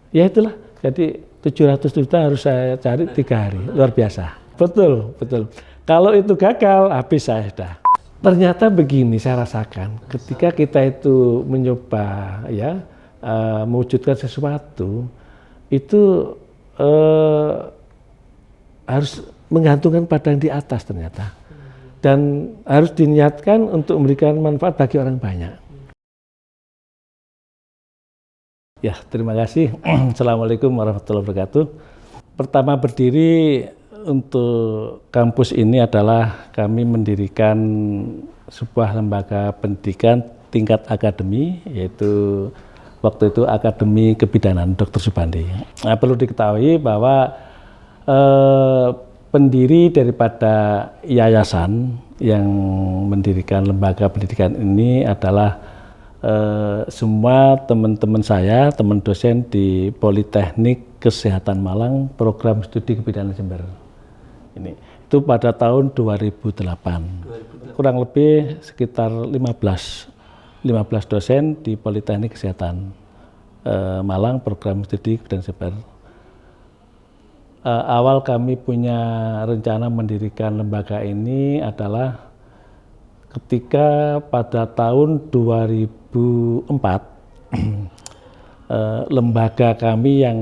Ya itulah, jadi 700 juta harus saya cari 3 hari, luar biasa. Betul, betul. Kalau itu gagal, habis saya sudah. Ternyata begini saya rasakan, ketika kita itu mencoba ya mewujudkan sesuatu, itu harus menggantungkan pada yang di atas ternyata. Dan harus diniatkan untuk memberikan manfaat bagi orang banyak. Ya, terima kasih. Assalamualaikum warahmatullahi wabarakatuh. Pertama berdiri untuk kampus ini adalah kami mendirikan sebuah lembaga pendidikan tingkat akademi, yaitu waktu itu Akademi Kebidanan Dr. Subandi. Nah, perlu diketahui bahwa pendiri daripada yayasan yang mendirikan lembaga pendidikan ini adalah semua teman-teman saya, teman dosen di Politeknik Kesehatan Malang, program studi kebidanan Jember. Ini itu pada tahun 2008. Kurang lebih sekitar 15 dosen di Politeknik Kesehatan Malang, program studi kebidanan Jember. Awal kami punya rencana mendirikan lembaga ini adalah ketika pada tahun 2004 lembaga kami yang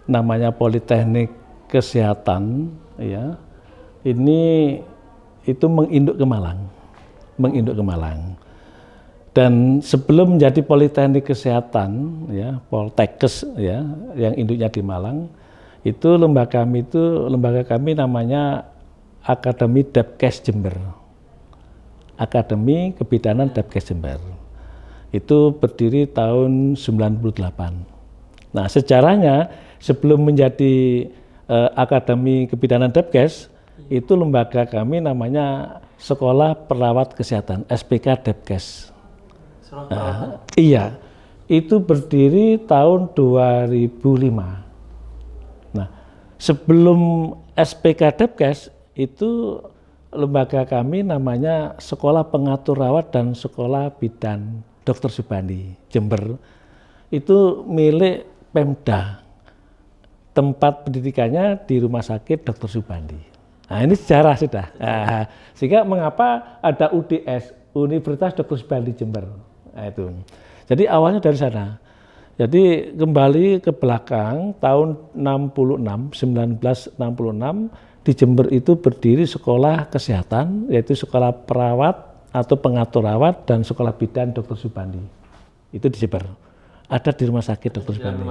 namanya Politeknik Kesehatan ya ini itu menginduk ke Malang. Dan sebelum menjadi Politeknik Kesehatan ya Poltekkes ya yang induknya di Malang, itu lembaga kami namanya Akademi Depkes Jember. Akademi Kebidanan Depkes Jember. Itu berdiri tahun 98. Nah, sejarahnya sebelum menjadi Akademi Kebidanan Depkes, itu lembaga kami namanya Sekolah Perawat Kesehatan, SPK Depkes. Iya, itu berdiri tahun 2005. Nah, sebelum SPK Depkes itu lembaga kami namanya Sekolah Pengatur Rawat dan Sekolah Bidan Dr. Subandi Jember. Itu milik Pemda. Tempat pendidikannya di Rumah Sakit Dr. Subandi. Nah, ini sejarah sudah. Nah, sehingga mengapa ada UDS, Universitas Dr. Subandi Jember. Nah, itu. Jadi awalnya dari sana. Jadi kembali ke belakang tahun 1966 di Jember itu berdiri sekolah kesehatan, yaitu sekolah perawat atau pengatur rawat dan sekolah bidan Dr. Subandi. Itu di Jember. Ada di Rumah Sakit Dr. Subandi.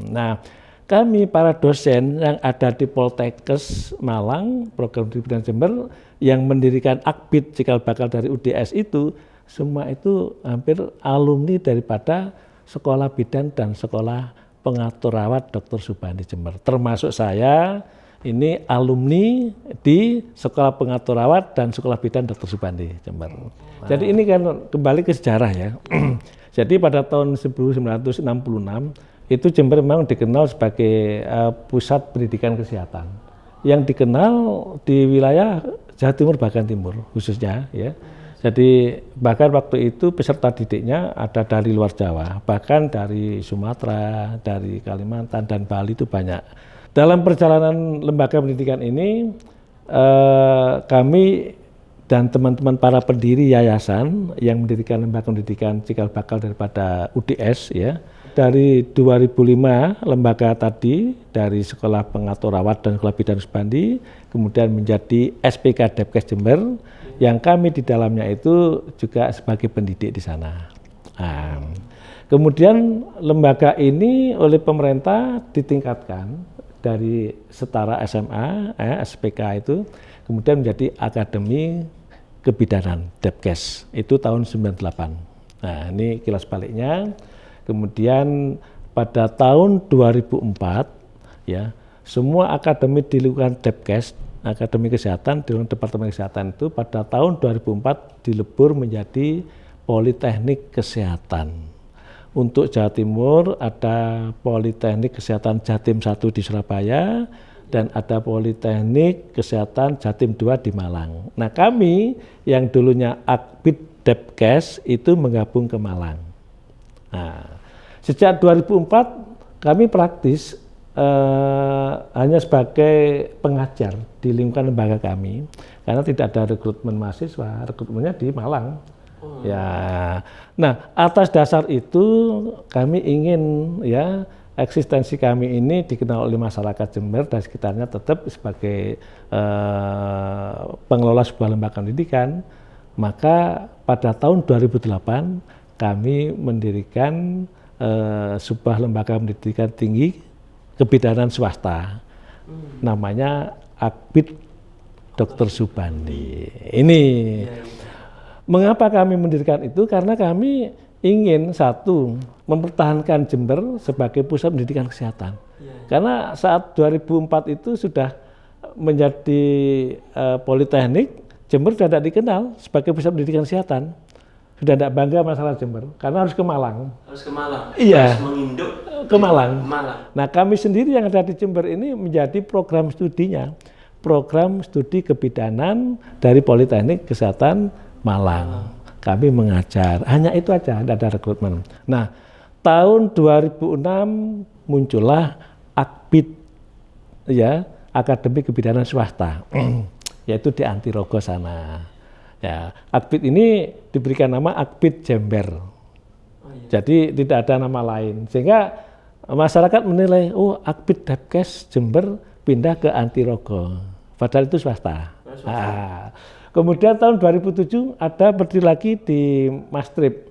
Nah, kami para dosen yang ada di Poltekkes Malang, program di bidan Jember, yang mendirikan Akbid cikal bakal dari UDS itu, semua itu hampir alumni daripada sekolah bidan dan sekolah pengatur rawat Dr. Subandi Jember. Termasuk saya, ini alumni di Sekolah Pengatur Rawat dan Sekolah Bidan Dr. Subandi Jember. Jadi ini kan kembali ke sejarah ya. Jadi pada tahun 1966 itu Jember memang dikenal sebagai pusat pendidikan kesehatan yang dikenal di wilayah Jawa Timur bahkan Timur khususnya ya. Jadi bahkan waktu itu peserta didiknya ada dari luar Jawa, bahkan dari Sumatera, dari Kalimantan dan Bali itu banyak. Dalam perjalanan lembaga pendidikan ini, kami dan teman-teman para pendiri yayasan yang mendirikan lembaga pendidikan cikal bakal daripada UDS ya, dari 2005 lembaga tadi dari Sekolah Pengatur Rawat dan Sekolah Bidan Subandi, kemudian menjadi SPK Depkes Jember, yang kami di dalamnya itu juga sebagai pendidik di sana. Nah, kemudian lembaga ini oleh pemerintah ditingkatkan dari setara SMA, SPK itu, kemudian menjadi Akademi Kebidanan Depkes, itu tahun 98. Nah, ini kilas baliknya. Kemudian pada tahun 2004, ya, semua akademi di lingkungan Depkes, Akademi Kesehatan di Departemen Kesehatan itu pada tahun 2004 dilebur menjadi Politeknik Kesehatan. Untuk Jawa Timur ada Politeknik Kesehatan Jatim 1 di Surabaya dan ada Politeknik Kesehatan Jatim 2 di Malang. Nah, kami yang dulunya Akbid Depkes itu menggabung ke Malang. Nah, Sejak 2004 kami praktis hanya sebagai pengajar di lingkungan lembaga kami, karena tidak ada rekrutmen mahasiswa, rekrutmennya di Malang. Ya, nah atas dasar itu kami ingin ya eksistensi kami ini dikenal oleh masyarakat Jember dan sekitarnya tetap sebagai pengelola sebuah lembaga pendidikan. Maka pada tahun 2008 kami mendirikan sebuah lembaga pendidikan tinggi kebidanan swasta, namanya Akbid Dr. Subandi. Ini mengapa kami mendirikan itu? Karena kami ingin satu mempertahankan Jember sebagai pusat pendidikan kesehatan. Karena saat 2004 itu sudah menjadi politeknik, Jember sudah tidak dikenal sebagai pusat pendidikan kesehatan. Sudah tidak bangga masalah Jember, karena harus ke Malang. Harus ke Malang? Iya. Harus menginduk ke Malang. Malang. Nah kami sendiri yang ada di Jember ini menjadi program studinya. Program studi kebidanan dari Politeknik Kesehatan Malang. Kami mengajar, hanya itu aja, tidak ada rekrutmen. Nah tahun 2006 muncullah Akbid, ya, Akademi Kebidanan Swasta, yaitu di Antirogo sana. Ya, Akbid ini diberikan nama Akbid Jember. Jadi tidak ada nama lain. Sehingga masyarakat menilai, oh Akbid Depkes Jember pindah ke Antirogo. Padahal itu swasta. Nah, kemudian tahun 2007 ada berdiri lagi di Mastrip,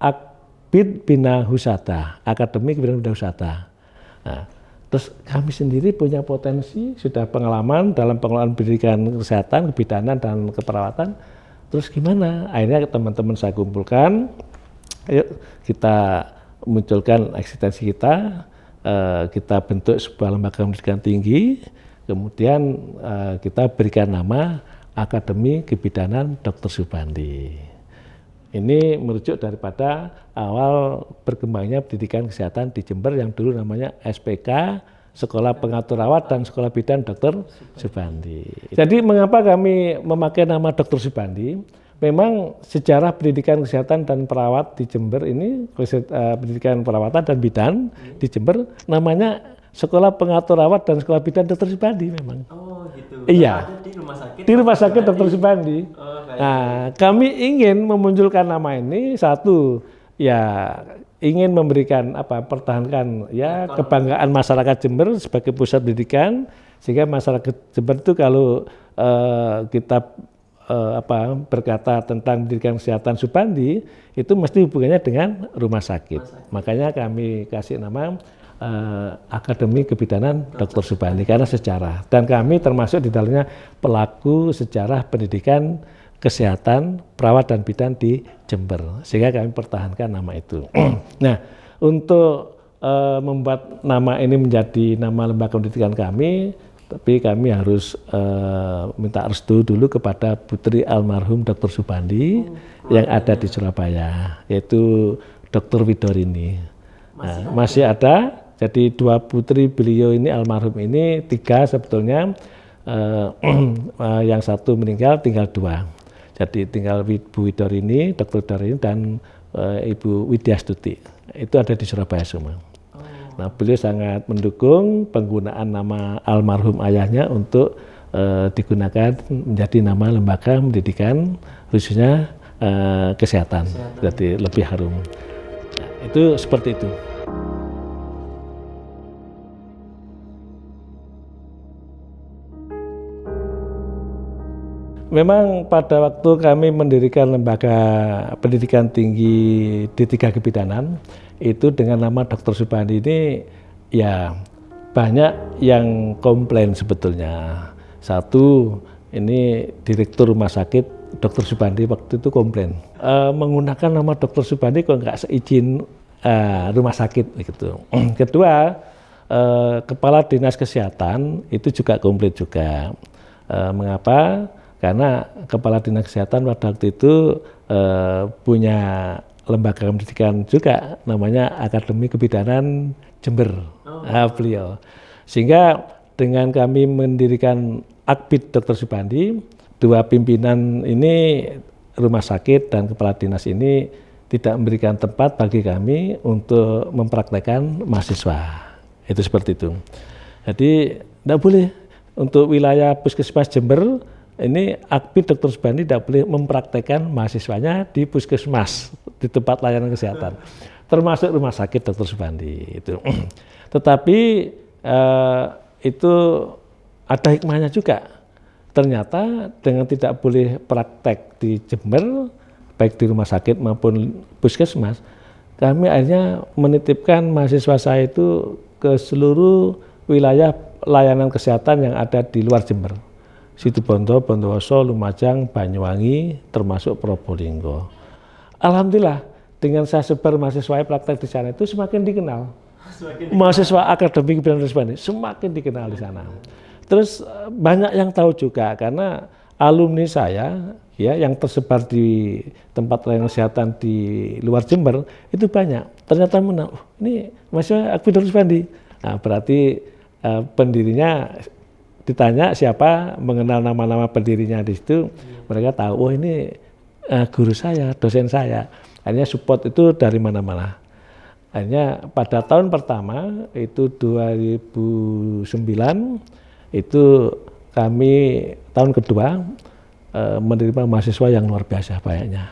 Akbid Bina Husada, Akademi Kebidanan Bina Husada. Nah, terus kami sendiri punya potensi, sudah pengalaman dalam pengelolaan pendidikan kesehatan, kebidanan, dan keperawatan. Terus gimana? Akhirnya teman-teman saya kumpulkan, ayo kita munculkan eksistensi kita, kita bentuk sebuah lembaga pendidikan tinggi, kemudian kita berikan nama Akademi Kebidanan Dr. Subandi. Ini merujuk daripada awal berkembangnya pendidikan kesehatan di Jember yang dulu namanya SPK, Sekolah Pengatur Rawat dan Sekolah Bidan Dr. Subandi. Jadi mengapa kami memakai nama Dr. Subandi? Memang sejarah pendidikan kesehatan dan perawat di Jember ini, pendidikan perawatan dan bidan di Jember namanya Sekolah Pengatur Rawat dan Sekolah Bidan Dr. Subandi memang. Oh gitu. Iya. Di rumah sakit. Di rumah sakit Dr. Subandi. Oh, nah, kami ingin memunculkan nama ini, satu ya ingin memberikan pertahankan ya kebanggaan masyarakat Jember sebagai pusat pendidikan, sehingga masyarakat Jember itu kalau kita berkata tentang pendidikan kesehatan Subandi itu mesti hubungannya dengan rumah sakit. Makanya kami kasih nama Akademi Kebidanan Dr. Subandi karena sejarah, dan kami termasuk di dalamnya pelaku sejarah pendidikan kesehatan, perawat dan bidan di Jember, sehingga kami pertahankan nama itu. Nah, untuk membuat nama ini menjadi nama lembaga pendidikan kami, tapi kami harus minta restu dulu kepada putri almarhum Dr. Subandi yang ada di Surabaya, yaitu Dr. Widorini. Masih ada, jadi dua putri beliau ini almarhum ini, tiga sebetulnya, yang satu meninggal, tinggal dua. Jadi tinggal Ibu Widorini, Dr. Widorini, dan Ibu Widyastuti. Itu ada di Surabaya semua. Nah, beliau sangat mendukung penggunaan nama almarhum ayahnya untuk digunakan menjadi nama lembaga pendidikan, khususnya kesehatan. Jadi lebih harum. Nah, itu seperti itu. Memang pada waktu kami mendirikan lembaga pendidikan tinggi D3 Kebidanan, itu dengan nama Dr. Subandi ini ya banyak yang komplain sebetulnya. Satu, ini Direktur Rumah Sakit Dr. Subandi waktu itu komplain. Menggunakan nama Dr. Subandi kok nggak seizin rumah sakit gitu. Kedua, Kepala Dinas Kesehatan itu juga komplain juga. Mengapa? Karena Kepala Dinas Kesehatan pada waktu itu punya lembaga pendidikan juga namanya Akademi Kebidanan Jember, beliau. Sehingga dengan kami mendirikan Akbid Dr. Subandi, dua pimpinan ini rumah sakit dan kepala dinas ini tidak memberikan tempat bagi kami untuk mempraktekkan mahasiswa. Itu seperti itu. Jadi tidak boleh untuk wilayah Puskesmas Jember ini Akbid Dr. Subandi tidak boleh mempraktekkan mahasiswanya di puskesmas, di tempat layanan kesehatan, termasuk rumah sakit Dr. Subandi itu. Tetapi itu ada hikmahnya juga. Ternyata dengan tidak boleh praktek di Jember, baik di rumah sakit maupun puskesmas, kami akhirnya menitipkan mahasiswa saya itu ke seluruh wilayah layanan kesehatan yang ada di luar Jember. Situbondo, Bondowoso, Lumajang, Banyuwangi, termasuk Probolinggo. Alhamdulillah, dengan saya sebar mahasiswa praktek di sana itu semakin dikenal. Mahasiswa akademik Kebidanan Dr. Subandi semakin dikenal di sana. Terus banyak yang tahu juga karena alumni saya ya yang tersebar di tempat layanan kesehatan di luar Jember itu banyak. Ternyata menang, ini mahasiswa Akbid Dr. Subandi. Nah, berarti pendirinya ditanya siapa, mengenal nama-nama pendirinya di situ, mereka tahu, oh ini guru saya, dosen saya. Akhirnya support itu dari mana-mana. Akhirnya pada tahun pertama itu 2009 itu kami tahun kedua menerima mahasiswa yang luar biasa banyaknya.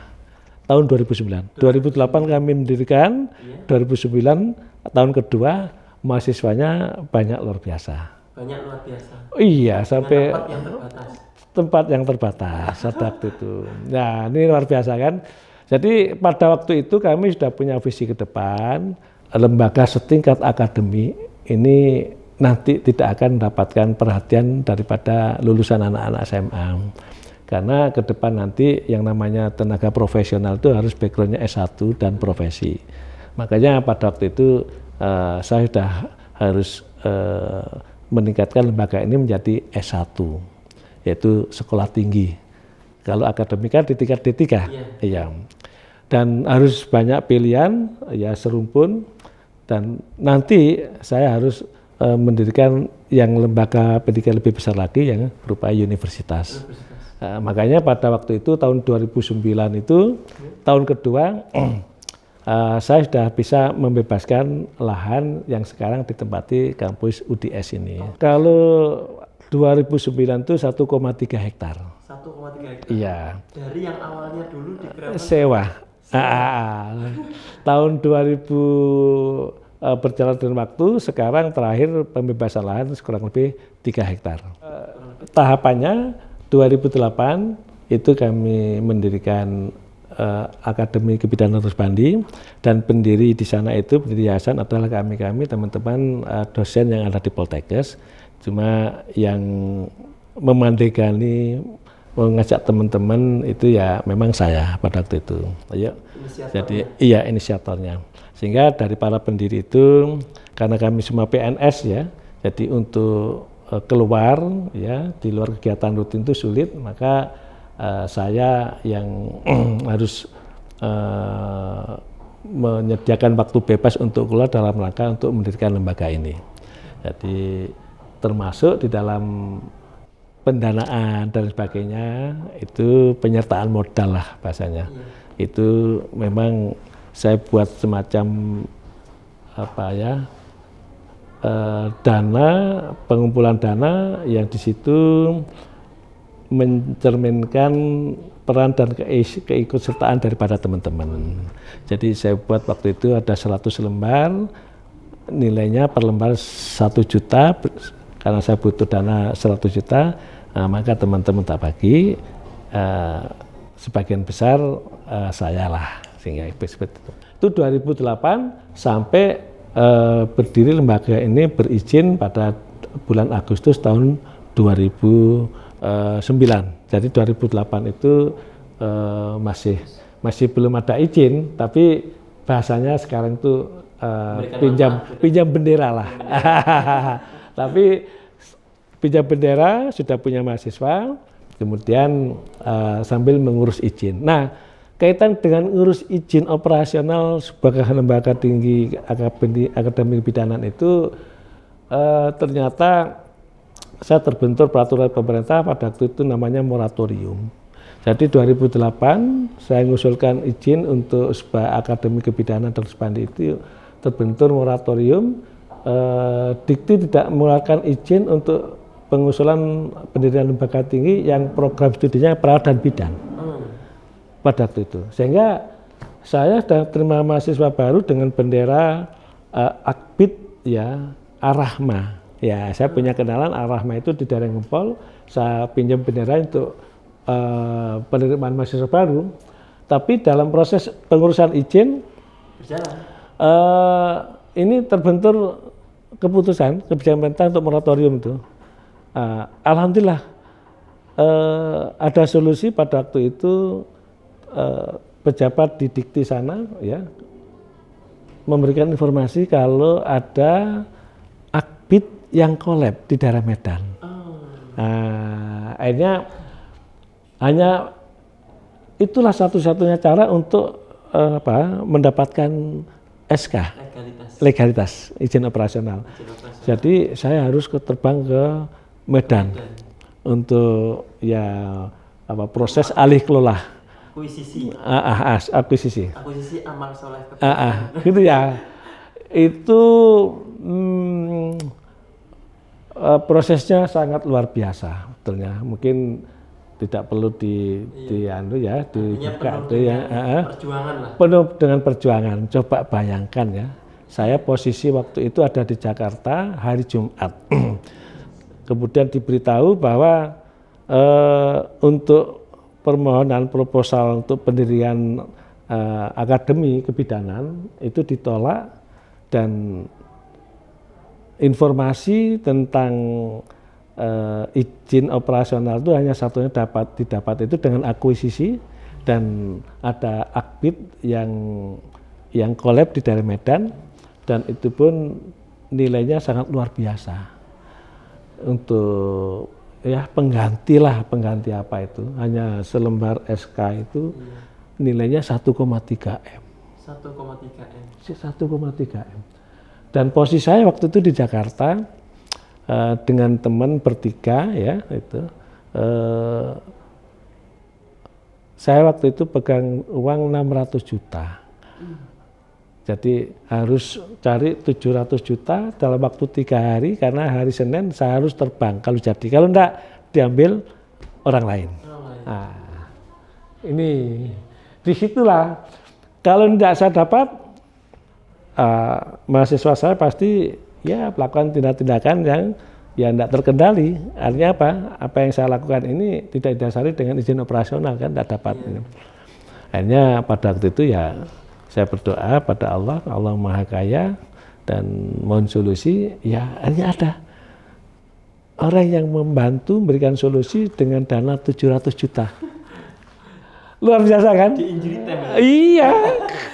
Tahun 2009, 2008 kami mendirikan, 2009 tahun kedua mahasiswanya banyak luar biasa. Banyak luar biasa. Iya, sampai tempat yang terbatas. Tempat yang terbatas pada waktu itu. Nah, ini luar biasa kan. Jadi pada waktu itu kami sudah punya visi ke depan, lembaga setingkat akademi ini nanti tidak akan mendapatkan perhatian daripada lulusan anak-anak SMA. Karena ke depan nanti yang namanya tenaga profesional itu harus backgroundnya S1 dan profesi. Makanya pada waktu itu saya sudah harus meningkatkan lembaga ini menjadi S1, yaitu sekolah tinggi. Kalau akademik kan di tingkat D3, iya. Dan harus banyak pilihan, ya serumpun. Dan nanti saya harus mendirikan yang lembaga pendidikan lebih besar lagi yang berupa universitas. Makanya pada waktu itu tahun 2009 itu tahun kedua saya sudah bisa membebaskan lahan yang sekarang ditempati kampus UDS ini. Kalau 2009 itu 1,3 hektar. 1,3 hektar. Iya. Dari yang awalnya dulu di sewa. Tahun 2000 berjalan dengan waktu, sekarang terakhir pembebasan lahan kurang lebih 3 hektar. Tahapannya 2008 itu kami mendirikan Akademi Kebidanan Dr. Subandi, dan pendiri di sana itu, pendiri yayasan adalah kami teman-teman dosen yang ada di Poltekkes. Cuma yang memandegani, mengajak teman-teman itu ya memang saya pada waktu itu. Ayo. Jadi iya inisiatornya. Sehingga dari para pendiri itu, karena kami semua PNS ya, jadi untuk keluar ya di luar kegiatan rutin itu sulit, maka saya yang harus menyediakan waktu bebas untuk keluar dalam rangka untuk mendirikan lembaga ini. Jadi termasuk di dalam pendanaan dan sebagainya, itu penyertaan modal lah bahasanya. Itu memang saya buat semacam apa ya, dana, pengumpulan dana yang di situ mencerminkan peran dan keikutsertaan daripada teman-teman. Jadi saya buat waktu itu ada 100 lembar, nilainya per lembar 1 juta, karena saya butuh dana 100 juta, maka teman-teman tak bagi, sebagian besar saya lah, sehingga seperti itu. Itu 2008 sampai berdiri lembaga ini berizin pada bulan Agustus tahun 2009. Jadi 2008 itu masih belum ada izin, tapi bahasanya sekarang itu pinjam bendera lah. Tapi pinjam bendera, sudah punya mahasiswa, kemudian sambil mengurus izin. Nah, kaitan dengan ngurus izin operasional sebagai lembaga tinggi akademi kebidanan itu ternyata saya terbentur peraturan pemerintah pada waktu itu namanya moratorium. Jadi 2008 saya mengusulkan izin untuk sebuah akademi kebidanan dan spandi itu terbentur moratorium. Dikti tidak mengeluarkan izin untuk pengusulan pendidikan lembaga tinggi yang program studinya perawat dan bidan pada waktu itu. Sehingga saya sudah terima mahasiswa baru dengan bendera Akbid ya Ar-Rahma. Ya, saya punya kenalan Ar-Rahma itu di daerah Ngempol. Saya pinjam bendera untuk penerimaan mahasiswa baru. Tapi dalam proses pengurusan izin Berjalan. ini terbentur keputusan kebijakan pemerintah untuk moratorium itu. Alhamdulillah ada solusi pada waktu itu. Pejabat di Dikti sana ya memberikan informasi kalau ada Akbid yang kolab di daerah Medan. Akhirnya hanya itulah satu-satunya cara untuk mendapatkan SK legalitas izin operasional. Jadi saya harus terbang ke Medan untuk ya proses alih kelola. Akuisisi amal soleh gitu ya. Itu prosesnya sangat luar biasa betulnya. Mungkin tidak perlu dibuka itu ya. Perjuangan lah. Penuh dengan perjuangan. Coba bayangkan ya. Saya posisi waktu itu ada di Jakarta hari Jumat. Kemudian diberitahu bahwa untuk permohonan proposal untuk pendirian akademi kebidanan itu ditolak dan informasi tentang izin operasional itu hanya satunya didapat itu dengan akuisisi dan ada Akbid yang kolab di daerah Medan dan itu pun nilainya sangat luar biasa untuk ya pengganti apa itu hanya selembar SK itu nilainya 1,3 M. 1,3 M. Dan posisi saya waktu itu di Jakarta dengan teman bertiga ya itu saya waktu itu pegang uang 600 juta. Jadi harus cari 700 juta dalam waktu 3 hari karena hari Senin saya harus terbang kalau jadi. Kalau enggak diambil orang lain. Nah, ini disitulah kalau enggak saya dapat mahasiswa saya pasti ya melakukan tindak-tindakan yang ya enggak terkendali. Artinya apa? Apa yang saya lakukan ini tidak didasari dengan izin operasional kan enggak dapat. Akhirnya pada waktu itu ya saya berdoa pada Allah, Allah Maha Kaya dan mohon solusi, ya hanya ada orang yang membantu memberikan solusi dengan dana 700 juta. Luar biasa kan? Di injury time. Iya.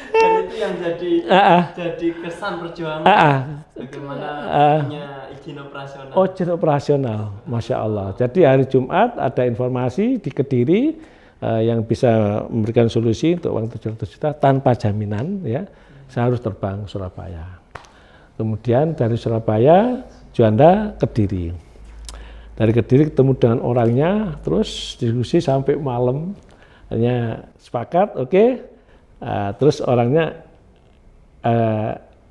Dan itu yang jadi kesan perjuangan bagaimana punya izin operasional. Oh, izin operasional, Masya Allah. Jadi hari Jumat ada informasi di Kediri yang bisa memberikan solusi untuk uang 700 juta tanpa jaminan ya. Saya harus terbang Surabaya. Kemudian dari Surabaya Juanda Kediri. Dari Kediri ketemu dengan orangnya, terus diskusi sampai malam. Hanya sepakat, oke. Terus orangnya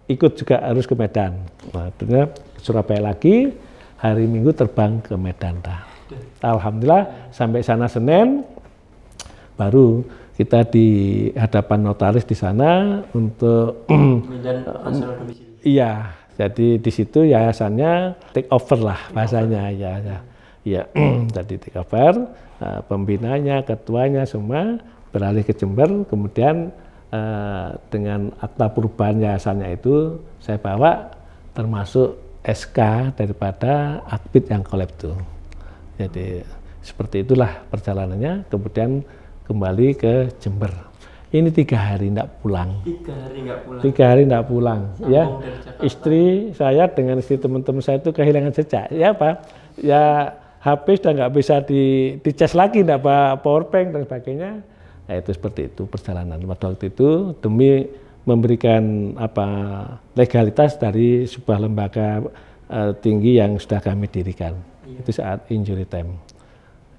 ikut juga harus ke Medan. Nah, akhirnya Surabaya lagi, hari Minggu terbang ke Medan. Alhamdulillah sampai sana Senin. Baru kita di hadapan notaris di sana untuk iya, jadi di situ yayasannya take over lah bahasanya ya. Jadi take over, pembinanya, ketuanya semua beralih ke Jember, kemudian dengan akta perubahan yayasannya itu saya bawa termasuk SK daripada Akbid yang kolab itu. Jadi seperti itulah perjalanannya, kemudian kembali ke Jember. Ini 3 hari tidak pulang. 3 hari tidak pulang. Ya, istri saya dengan istri teman-teman saya itu kehilangan jejak. Ya apa? Ya HP sudah nggak bisa dicas lagi, tidak bawa power bank dan sebagainya. Nah, itu seperti itu perjalanan pada waktu itu demi memberikan legalitas dari sebuah lembaga tinggi yang sudah kami dirikan. Itu saat injury time.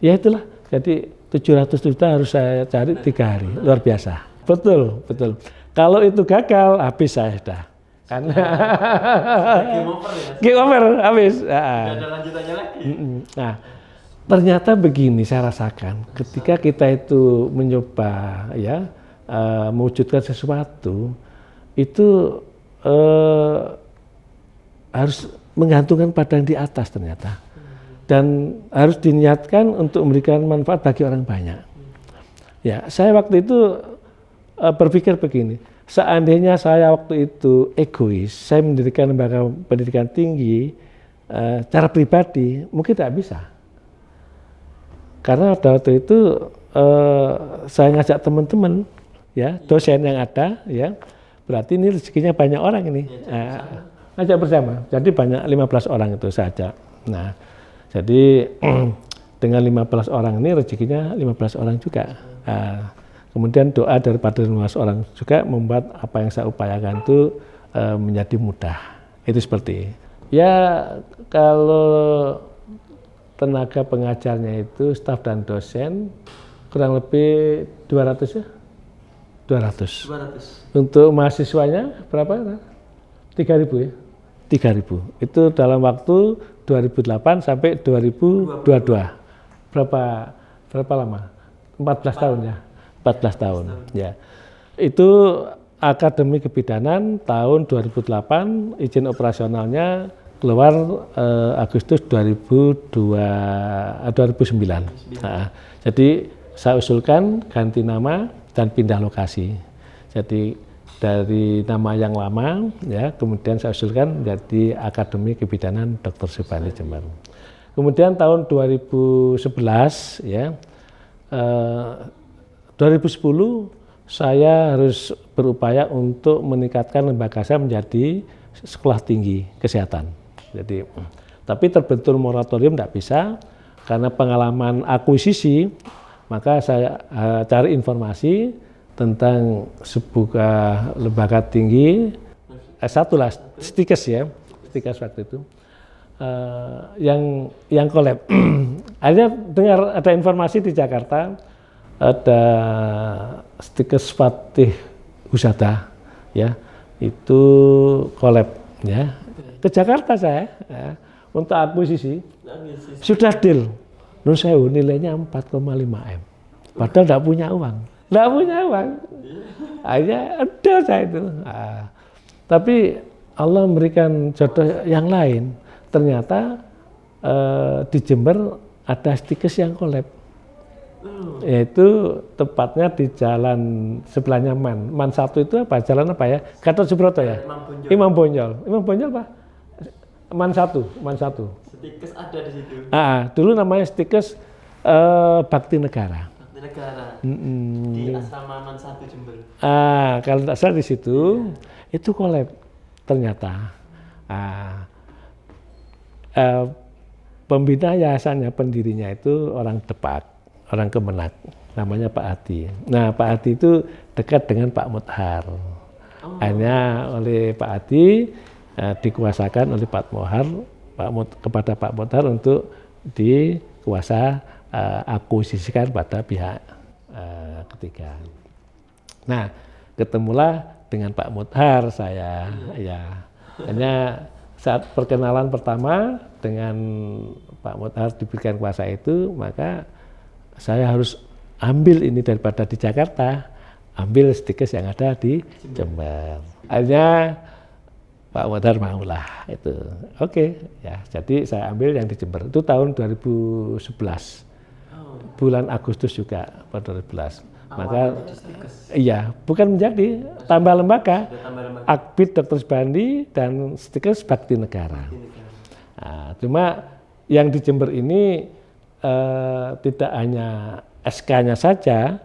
Ya itulah Jadi 700 juta harus saya cari 3 hari, luar biasa. Betul, betul. Kalau itu gagal, habis saya sudah. Karena game over ya. game over, habis. Nggak ada lanjutannya lagi. Nah, ternyata begini saya rasakan, ketika kita itu mencoba ya mewujudkan sesuatu, itu harus menggantungkan pada yang di atas ternyata. Dan harus diniatkan untuk memberikan manfaat bagi orang banyak. Ya, saya waktu itu berpikir begini, seandainya saya waktu itu egois, saya mendirikan lembaga pendidikan tinggi, cara pribadi mungkin tidak bisa. Karena waktu itu saya ngajak teman-teman, ya dosen yang ada, ya berarti ini rezekinya banyak orang ini, ajak bersama. Jadi banyak 15 orang itu saya ajak. Nah, jadi dengan 15 orang ini rezekinya 15 orang juga. Kemudian doa daripada 15 orang juga membuat apa yang saya upayakan itu menjadi mudah. Itu seperti. Ya kalau tenaga pengajarnya itu staf dan dosen kurang lebih 200 ya. 200. Untuk mahasiswanya berapa? 3.000 ya. 3.000. Itu dalam waktu 2008 sampai 2022. Berapa lama? 14 tahun ya. 14 tahun. Ya. Itu Akademi Kebidanan tahun 2008, izin operasionalnya keluar Agustus 2009. Nah, jadi saya usulkan ganti nama dan pindah lokasi. Jadi dari nama yang lama, ya, kemudian saya usulkan menjadi Akademi Kebidanan Dr. Subandi Jember. Kemudian tahun 2011, ya, 2010 saya harus berupaya untuk meningkatkan lembaga saya menjadi sekolah tinggi kesehatan. Jadi, tapi terbentur moratorium tidak bisa karena pengalaman akuisisi, maka saya cari informasi tentang sebuah lembaga tinggi S1 lah, Stikes ya, Stikes waktu itu, yang collab. Akhirnya dengar ada informasi di Jakarta, ada Stikes Fatih Husada, ya, itu collab, ya, ke Jakarta saya, ya, untuk akuisisi, sudah deal, Nun Sewu nilainya 4,5 M, padahal tidak punya uang. Akhirnya ada saya itu. Tapi Allah memberikan jodoh yang lain. Ternyata di Jember ada Stikes yang collab. Yaitu tepatnya di jalan sebelahnya Man 1 itu apa? Jalan apa ya? Gatot Subroto ya? Imam Bonjol. Imam Bonjol apa? Man 1. Stikes ada di situ. Dulu namanya Stikes Bakti Negara. Di Asrama Man 1 Jember. Kalau tidak salah di situ itu collab ternyata. Pembina yayasannya, pendirinya itu orang Depak, orang Kemenak, namanya Pak Hadi. Nah, Pak Hadi itu dekat dengan Pak Mothar. Akhirnya oleh Pak Hadi dikuasakan oleh Pak Mothar kepada Pak Mothar untuk dikuasa akuisisikan pada pihak ketiga. Nah, ketemulah dengan Pak Mothar saya, ya. Hanya saat perkenalan pertama dengan Pak Mothar diberikan kuasa itu, maka saya harus ambil ini daripada di Jakarta, ambil Stikes yang ada di Jember. Akhirnya Pak Mothar maulah itu. Oke, ya. Jadi saya ambil yang di Jember. Itu tahun 2011. Bulan Agustus juga pada 2011. Maka iya, bukan menjadi tambah lembaga. Akbid Dr. Subandi dan Stikes Bakti Negara. Cuma yang di Jember ini tidak hanya SK-nya saja,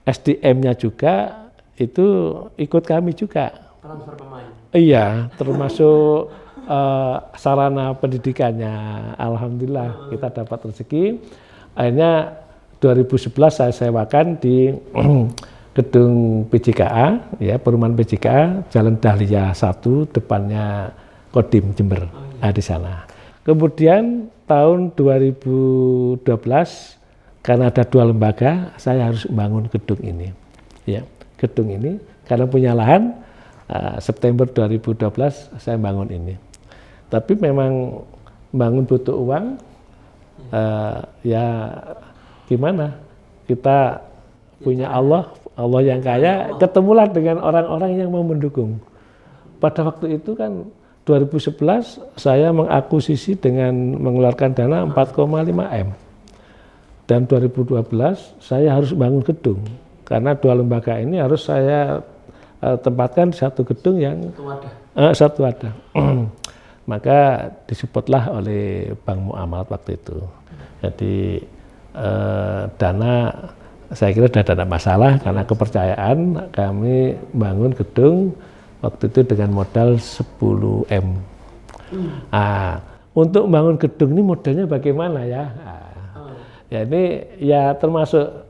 SDM-nya juga itu ikut kami juga. Transfer pemain. Iya, termasuk sarana pendidikannya. Alhamdulillah kita dapat rezeki. Akhirnya 2011 saya sewakan di gedung PJKA, ya, perumahan PJKA, Jalan Dahlia 1, depannya Kodim Jember, di sana. Kemudian tahun 2012 karena ada 2 lembaga, saya harus membangun gedung ini. Ya, gedung ini karena punya lahan, September 2012 saya bangun ini. Tapi memang bangun butuh uang, ya gimana? Kita punya Allah yang kaya, ketemulah dengan orang-orang yang mau mendukung. Pada waktu itu kan 2011 saya mengakuisisi dengan mengeluarkan dana 4,5 M. Dan 2012 saya harus bangun gedung karena 2 lembaga ini harus saya tempatkan di satu gedung yang satu wadah. Maka disupport oleh Bank Muamalat waktu itu. Jadi dana saya kira sudah ada masalah karena kepercayaan kami bangun gedung waktu itu dengan modal 10 M. Untuk bangun gedung ini modelnya bagaimana ya? Ya ini ya termasuk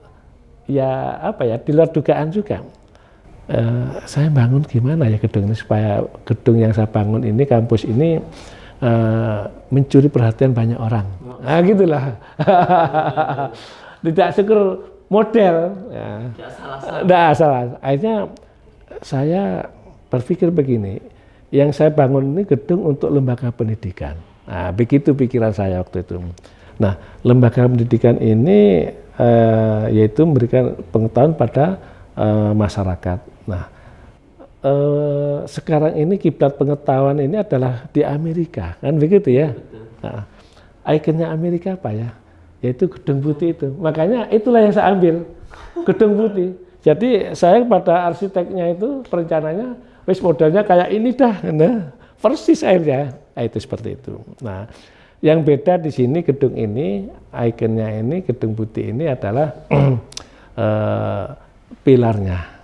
ya apa ya di luar dugaan juga. Saya bangun gimana ya gedung ini supaya gedung yang saya bangun ini, kampus ini mencuri perhatian banyak orang. Gitulah. Tidak sekedar model. Tidak salah. Akhirnya saya berpikir begini, yang saya bangun ini gedung untuk lembaga pendidikan. Begitu pikiran saya waktu itu. Nah, lembaga pendidikan ini yaitu memberikan pengetahuan pada masyarakat. Nah, sekarang ini kiblat pengetahuan ini adalah di Amerika, kan begitu ya? Nah, ikonnya Amerika apa ya? Yaitu Gedung Putih itu. Makanya itulah yang saya ambil, Gedung Putih. Jadi saya pada arsiteknya itu perencananya, wis modelnya kayak ini dah, nah, persis akhirnya. Itu seperti itu. Nah, yang beda di sini gedung ini, ikonnya ini, Gedung Putih ini adalah pilarnya.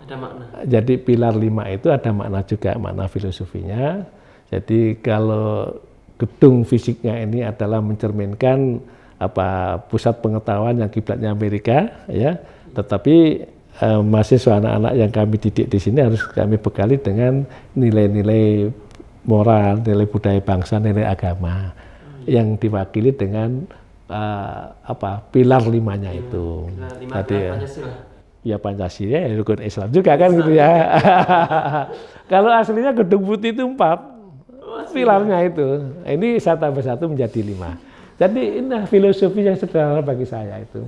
Ada makna. Jadi pilar 5 itu ada makna juga, makna filosofinya. Jadi kalau gedung fisiknya ini adalah mencerminkan pusat pengetahuan yang kiblatnya Amerika, ya. Tetapi mahasiswa anak-anak yang kami didik di sini harus kami bekali dengan nilai-nilai moral, nilai budaya bangsa, nilai agama. Yang diwakili dengan pilar 5-nya itu. Pilar 5 tadi Pancasila. Ya Pancasila, ya rukun Islam juga kan gitu ya. Kalau aslinya Gedung Putih itu 4 pilarnya itu. Ini saya tambah 1 menjadi 5. Jadi ini filosofi yang sederhana bagi saya itu.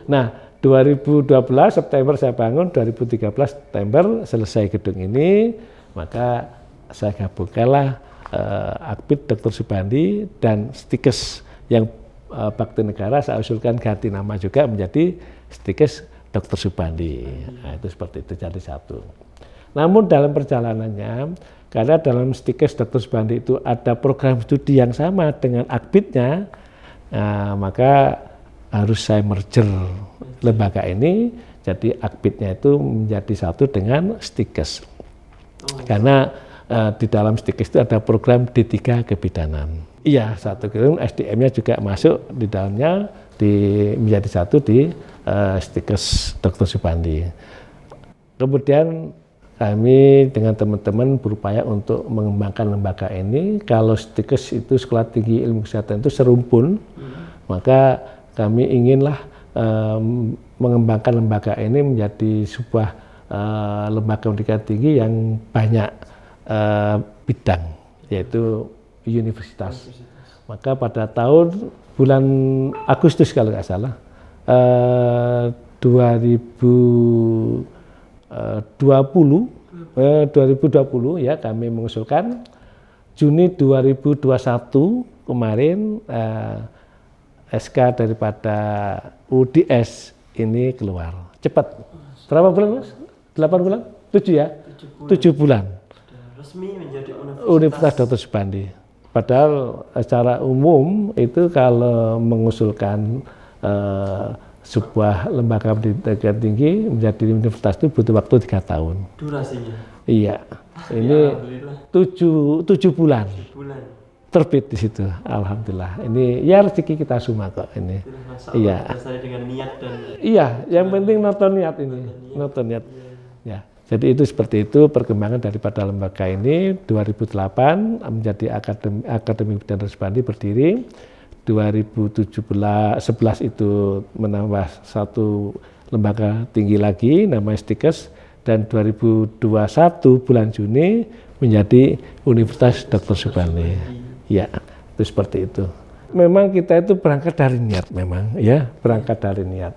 Nah, 2012 September saya bangun, 2013 September selesai gedung ini, maka saya gabungkanlah Akbid Dr. Subandi dan Stikes yang Bakti Negara saya usulkan ganti nama juga menjadi Stikes Dr. Subandi. Nah, itu seperti itu jadi satu. Namun dalam perjalanannya, karena dalam Stikes Dr. Subandi itu ada program studi yang sama dengan Akbidnya, maka harus saya merger lembaga ini, jadi Akbidnya itu menjadi satu dengan Stikes. Karena di dalam Stikes itu ada program D3 kebidanan. Iya, satu gedung SDM-nya juga masuk di dalamnya, menjadi satu di Stikes Dr. Subandi. Kemudian kami dengan teman-teman berupaya untuk mengembangkan lembaga ini. Kalau Stikes itu Sekolah Tinggi Ilmu Kesehatan itu serumpun, maka kami inginlah mengembangkan lembaga ini menjadi sebuah lembaga pendidikan tinggi yang banyak bidang, yaitu universitas. Maka pada tahun bulan Agustus kalau nggak salah, 2020 ya kami mengusulkan. Juni 2021 kemarin SK daripada UDS ini keluar. Cepat. Berapa bulan, Mas? 8 bulan? 7 ya? 7 bulan. Resmi menjadi Universitas Dr. Subandi. Padahal secara umum itu kalau mengusulkan sebuah lembaga pendidikan tinggi menjadi universitas itu butuh waktu 3 tahun. Durasinya? Iya. Ini 7 bulan. Terbit di situ. Alhamdulillah. Ini ya rezeki kita semua kok ini. Iya. Saya dengan niat dan. Iya. Yang penting nonton niat ini. Nonton niat. Ya. Jadi itu seperti itu perkembangan daripada lembaga ini. 2008 menjadi Akademi Bidang Subandi berdiri. 2011 itu menambah satu lembaga tinggi lagi namanya STIKES, dan 2021 bulan Juni menjadi Universitas Dr. Subandi. Ya, itu seperti itu. Memang kita itu berangkat dari niat, memang ya, berangkat dari niat.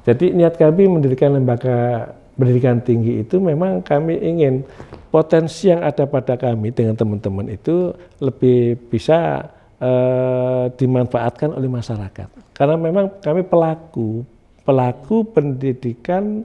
Jadi niat kami mendirikan lembaga pendidikan tinggi itu memang kami ingin potensi yang ada pada kami dengan teman-teman itu lebih bisa dimanfaatkan oleh masyarakat. Karena memang kami pelaku pendidikan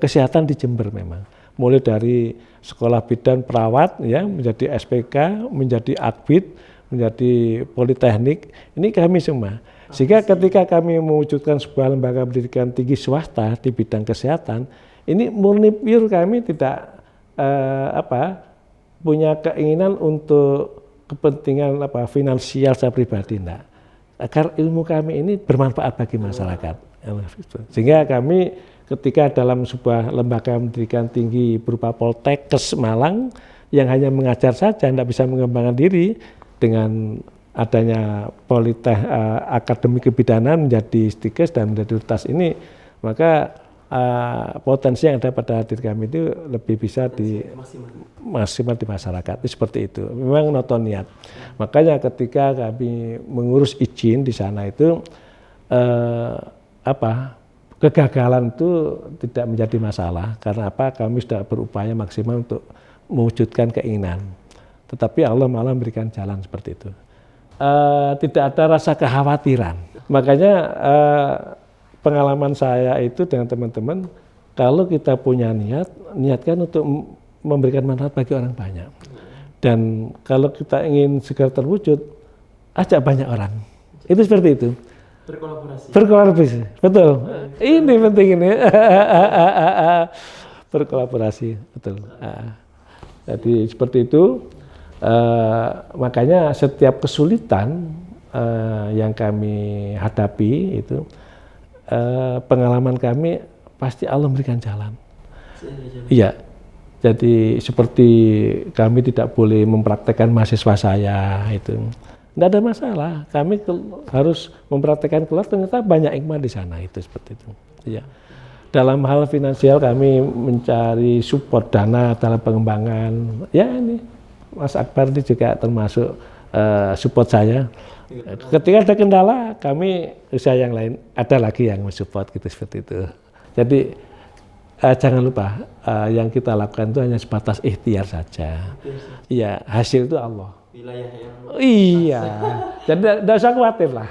kesehatan di Jember memang. Mulai dari sekolah bidan perawat ya menjadi SPK, menjadi Akbid, menjadi politeknik, ini kami semua. Sehingga ketika kami mewujudkan sebuah lembaga pendidikan tinggi swasta di bidang kesehatan, ini murni pure kami tidak punya keinginan untuk kepentingan finansial saya pribadi, enggak. Agar ilmu kami ini bermanfaat bagi masyarakat. Sehingga kami ketika dalam sebuah lembaga pendidikan tinggi berupa Poltekkes Malang yang hanya mengajar saja, tidak bisa mengembangkan diri, dengan adanya Akademi Kebidanan menjadi STIKES dan menjadi Universitas ini, maka potensi yang ada pada diri kami itu lebih bisa maksimal di masyarakat. Itu seperti itu. Memang noton niat. Makanya ketika kami mengurus izin di sana itu kegagalan itu tidak menjadi masalah. Karena apa? Kami sudah berupaya maksimal untuk mewujudkan keinginan. Tetapi Allah malah memberikan jalan seperti itu. Tidak ada rasa kekhawatiran. Makanya pengalaman saya itu dengan teman-teman, kalau kita punya niatkan untuk memberikan manfaat bagi orang banyak. Dan kalau kita ingin segera terwujud, ajak banyak orang. Itu seperti itu. Berkolaborasi. Betul. Ini penting ini. Berkolaborasi, betul. Jadi seperti itu. Makanya setiap kesulitan yang kami hadapi itu, pengalaman kami pasti Allah memberikan jalan. Iya. Jadi seperti kami tidak boleh mempraktekkan mahasiswa saya itu. Tidak ada masalah. Kami harus mempraktekkan keluar, ternyata banyak hikmah di sana itu seperti itu. Iya. Dalam hal finansial kami mencari support dana dalam pengembangan. Ya ini Mas Akbar ini juga termasuk support saya. Ketika ada kendala, kami usaha yang lain ada lagi yang mensupport gitu seperti itu. Jadi jangan lupa yang kita lakukan itu hanya sebatas ikhtiar saja. Iya, hasil itu Allah. Iya, jadi tidak usah khawatir lah.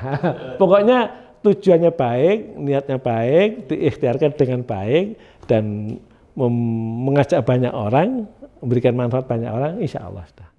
Pokoknya tujuannya baik, niatnya baik, diikhtiarkan dengan baik dan mengajak banyak orang, memberikan manfaat banyak orang, insya Allah sudah.